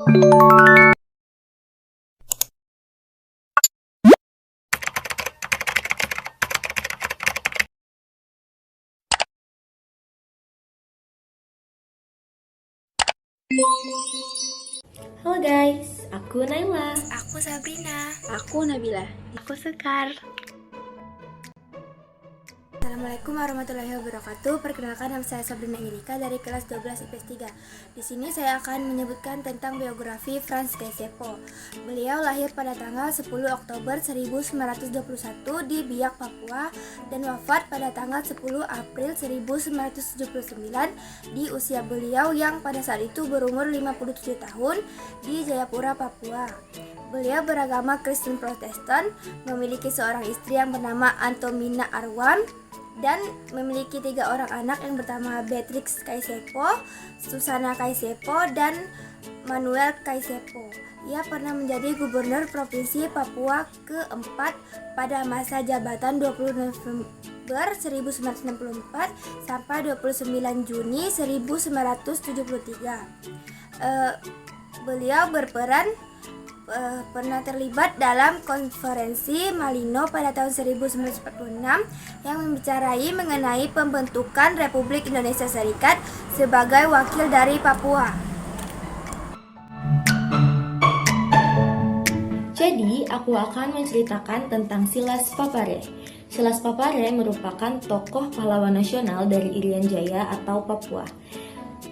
Halo guys, aku Naila. Aku Sabrina. Aku Nabila. Aku Sekar. Assalamualaikum warahmatullahi wabarakatuh. Perkenalkan, nama saya Sabrina Angelika dari kelas 12 IPS 3. Di sini saya akan menyebutkan tentang biografi Franz Kaysepo. Beliau lahir pada tanggal 10 Oktober 1921 di Biak, Papua dan wafat pada tanggal 10 April 1979 di usia beliau yang pada saat itu berumur 57 tahun di Jayapura, Papua. Beliau beragama Kristen Protestan, memiliki seorang istri yang bernama Antomina Arwan, dan memiliki 3 orang anak yang bernama Beatrix Kaysepo, Susana Kaysepo, dan Manuel Kaysepo. Ia pernah menjadi gubernur Provinsi Papua keempat pada masa jabatan 20 November 1964 sampai 29 Juni 1973. Beliau pernah terlibat dalam konferensi Malino pada tahun 1946 yang membicarakan mengenai pembentukan Republik Indonesia Serikat sebagai wakil dari Papua. Jadi, aku akan menceritakan tentang Silas Papare. Silas Papare merupakan tokoh pahlawan nasional dari Irian Jaya atau Papua.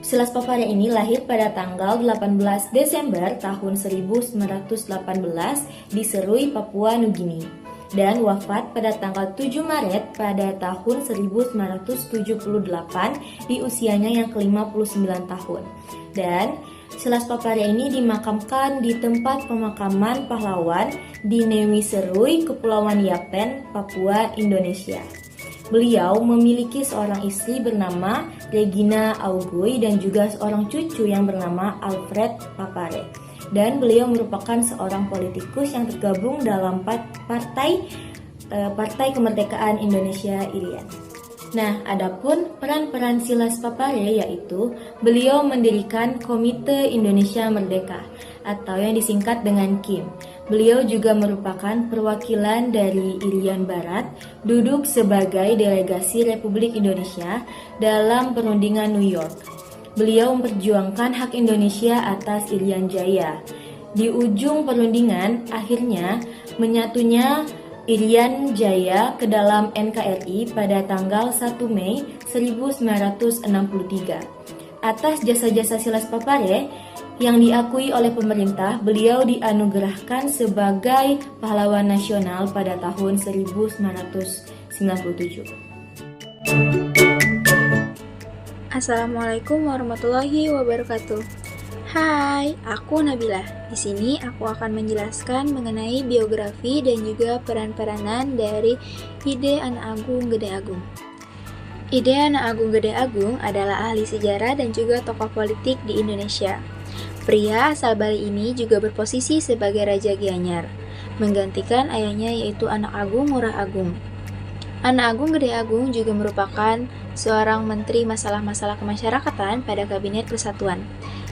Silas Papare ini lahir pada tanggal 18 Desember tahun 1918 di Serui, Papua Nugini, dan wafat pada tanggal 7 Maret pada tahun 1978 di usianya yang ke-59 tahun. Dan Silas Papare ini dimakamkan di tempat pemakaman pahlawan di Newi Serui, Kepulauan Yapen, Papua, Indonesia. Beliau memiliki seorang istri bernama Regina Auguy dan juga seorang cucu yang bernama Alfred Papare. Dan beliau merupakan seorang politikus yang tergabung dalam Partai Kemerdekaan Indonesia Irian. Nah, adapun peran-peran Silas Papare yaitu beliau mendirikan Komite Indonesia Merdeka atau yang disingkat dengan KIM. Beliau juga merupakan perwakilan dari Irian Barat, duduk sebagai delegasi Republik Indonesia dalam perundingan New York. Beliau memperjuangkan hak Indonesia atas Irian Jaya. Di ujung perundingan, akhirnya menyatunya Irian Jaya ke dalam NKRI pada tanggal 1 Mei 1963. Atas jasa-jasa Silas Papare yang diakui oleh pemerintah, beliau dianugerahkan sebagai pahlawan nasional pada tahun 1997. Assalamualaikum warahmatullahi wabarakatuh. Hai, aku Nabila. Di sini aku akan menjelaskan mengenai biografi dan juga peran-peranan dari Ide Anak Agung Gede Agung. Ide Anak Agung Gede Agung adalah ahli sejarah dan juga tokoh politik di Indonesia. Pria asal Bali ini juga berposisi sebagai Raja Gianyar, menggantikan ayahnya yaitu Anak Agung Ngurah Agung. Anak Agung Gede Agung juga merupakan seorang menteri masalah-masalah kemasyarakatan pada Kabinet Persatuan.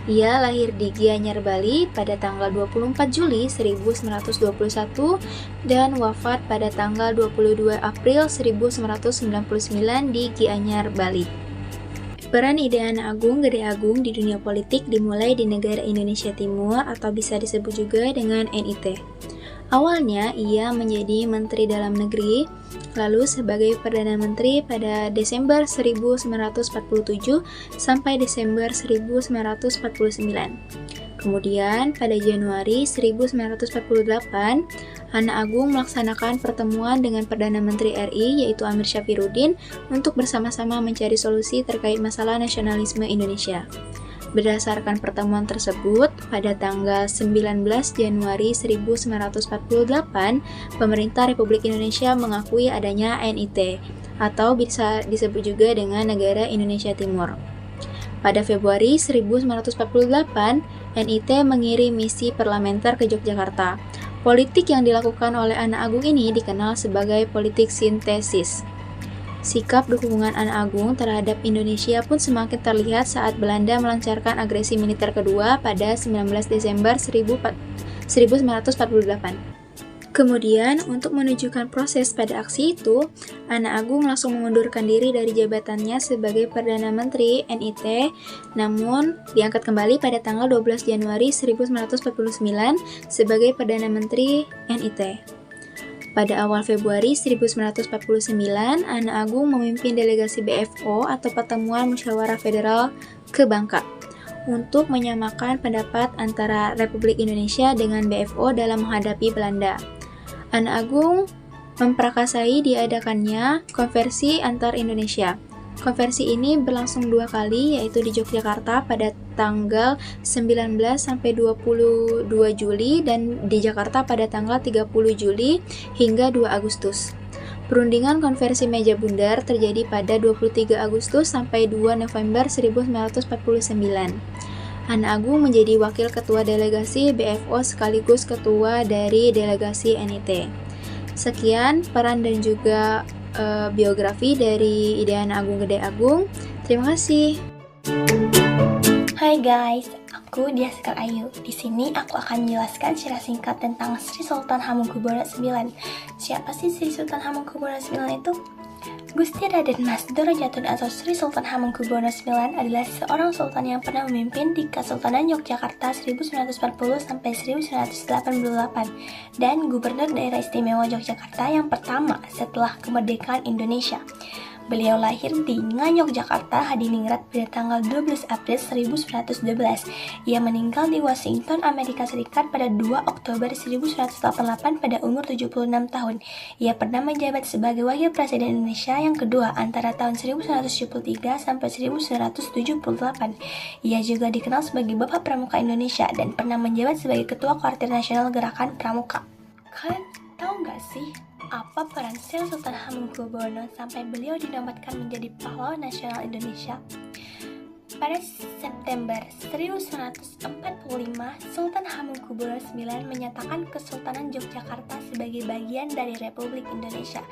Ia lahir di Gianyar, Bali pada tanggal 24 Juli 1921 dan wafat pada tanggal 22 April 1999 di Gianyar, Bali. Peran Ide Anak Agung Gede Agung di dunia politik dimulai di negara Indonesia Timur atau bisa disebut juga dengan NIT. Awalnya ia menjadi Menteri Dalam Negeri, lalu sebagai Perdana Menteri pada Desember 1947 sampai Desember 1949. Kemudian pada Januari 1948, Anak Agung melaksanakan pertemuan dengan Perdana Menteri RI yaitu Amir Syafruddin untuk bersama-sama mencari solusi terkait masalah nasionalisme Indonesia. Berdasarkan pertemuan tersebut, pada tanggal 19 Januari 1948, pemerintah Republik Indonesia mengakui adanya NIT atau bisa disebut juga dengan Negara Indonesia Timur. Pada Februari 1948, NIT mengirim misi parlementer ke Yogyakarta. Politik yang dilakukan oleh Anak Agung ini dikenal sebagai politik sintesis. Sikap dukungan Anak Agung terhadap Indonesia pun semakin terlihat saat Belanda melancarkan agresi militer kedua pada 19 Desember 1948. Kemudian, untuk menunjukkan proses pada aksi itu, Anak Agung langsung mengundurkan diri dari jabatannya sebagai Perdana Menteri NIT, namun diangkat kembali pada tanggal 12 Januari 1949 sebagai Perdana Menteri NIT. Pada awal Februari 1949, Anak Agung memimpin delegasi BFO atau Pertemuan Musyawarah Federal ke Bangka untuk menyamakan pendapat antara Republik Indonesia dengan BFO dalam menghadapi Belanda. Anak Agung memprakarsai diadakannya konversi antar Indonesia. Konversi ini berlangsung 2 kali, yaitu di Yogyakarta pada tanggal 19 sampai 22 Juli dan di Jakarta pada tanggal 30 Juli hingga 2 Agustus. Perundingan konversi meja bundar terjadi pada 23 Agustus sampai 2 November 1949. Anak Agung menjadi wakil ketua delegasi BFO sekaligus ketua dari delegasi NIT. Sekian peran dan juga biografi dari Ide Anak Agung Gede Agung. Terima kasih. Hai guys, aku Dia Sekar Ayu. Di sini aku akan menjelaskan secara singkat tentang Sri Sultan Hamengkubuwono IX. Siapa sih Sri Sultan Hamengkubuwono IX itu? Gusti Raden Mas Dorojatun atau Sri Sultan Hamengkubuwono IX adalah seorang sultan yang pernah memimpin di Kesultanan Yogyakarta 1940 sampai 1988 dan gubernur daerah istimewa Yogyakarta yang pertama setelah kemerdekaan Indonesia. Beliau lahir di Ngayog, Jakarta, Hadiningrat pada tanggal 12 April 1912. Ia meninggal di Washington, Amerika Serikat pada 2 Oktober 1988 pada umur 76 tahun. Ia pernah menjabat sebagai Wakil Presiden Indonesia yang kedua antara tahun 1973 sampai 1978. Ia juga dikenal sebagai Bapak Pramuka Indonesia dan pernah menjabat sebagai Ketua Kuartir Nasional Gerakan Pramuka. Kalian tahu nggak sih apa peran Sri Sultan Hamengkubuwono sampai beliau dinobatkan menjadi pahlawan nasional Indonesia? Pada September 1945, Sultan Hamengkubuwono IX menyatakan Kesultanan Yogyakarta sebagai bagian dari Republik Indonesia.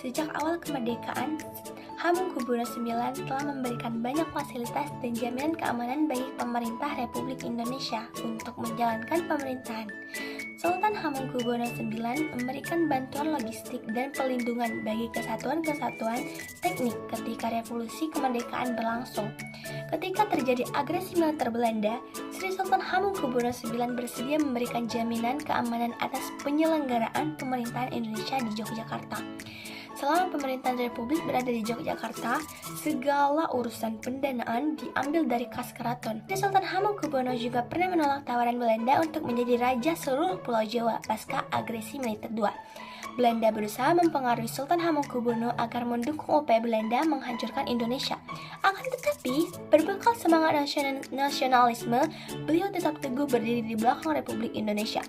Sejak awal kemerdekaan, Hamengkubuwono IX telah memberikan banyak fasilitas dan jaminan keamanan bagi pemerintah Republik Indonesia untuk menjalankan pemerintahan. Sultan Hamengkubuwono IX memberikan bantuan logistik dan pelindungan bagi kesatuan-kesatuan teknik ketika revolusi kemerdekaan berlangsung. Ketika terjadi agresi militer Belanda, Sri Sultan Hamengkubuwono IX bersedia memberikan jaminan keamanan atas penyelenggaraan pemerintahan Indonesia di Yogyakarta. Selama pemerintahan Republik berada di Yogyakarta, segala urusan pendanaan diambil dari kas keraton. Sri Sultan Hamengkubuwono juga pernah menolak tawaran Belanda untuk menjadi raja seluruh Pulau Jawa pasca agresi militer II. Belanda berusaha mempengaruhi Sultan Hamengkubuwono agar mendukung upaya Belanda menghancurkan Indonesia. Akan tetapi, berbekal semangat nasionalisme, beliau tetap teguh berdiri di belakang Republik Indonesia.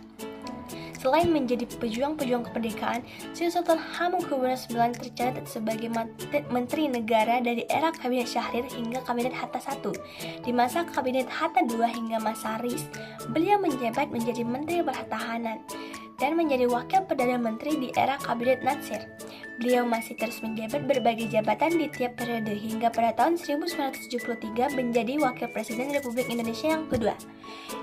Selain menjadi pejuang-pejuang kemerdekaan, Sri Sultan Hamengkubuwono IX tercatat sebagai Menteri Negara dari era Kabinet Syahrir hingga Kabinet Hatta I. Di masa Kabinet Hatta II hingga masa RIS, beliau menjabat menjadi Menteri Pertahanan dan menjadi Wakil Perdana Menteri di era Kabinet Natsir. Beliau masih terus menjabat berbagai jabatan di tiap periode hingga pada tahun 1973 menjadi Wakil Presiden Republik Indonesia yang kedua.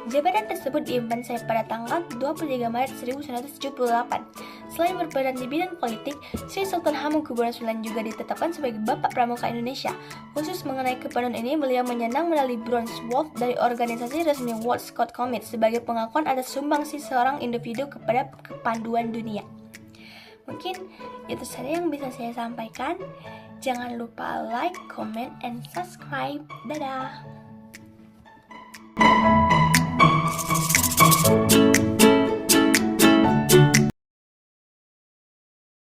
Jabatan tersebut diemban saya pada tanggal 23 Maret 1978. Selain berperan di bidang politik, Sri Sultan Hamengkubuwono IX juga ditetapkan sebagai Bapak Pramuka Indonesia. Khusus mengenai kepedulian ini, beliau menyandang medali Bronze Wolf dari organisasi resmi World Scout Commit sebagai pengakuan atas sumbangsi seorang individu kepada kepanduan dunia. Mungkin itu saja yang bisa saya sampaikan. Jangan lupa like, comment, and subscribe. Dadah!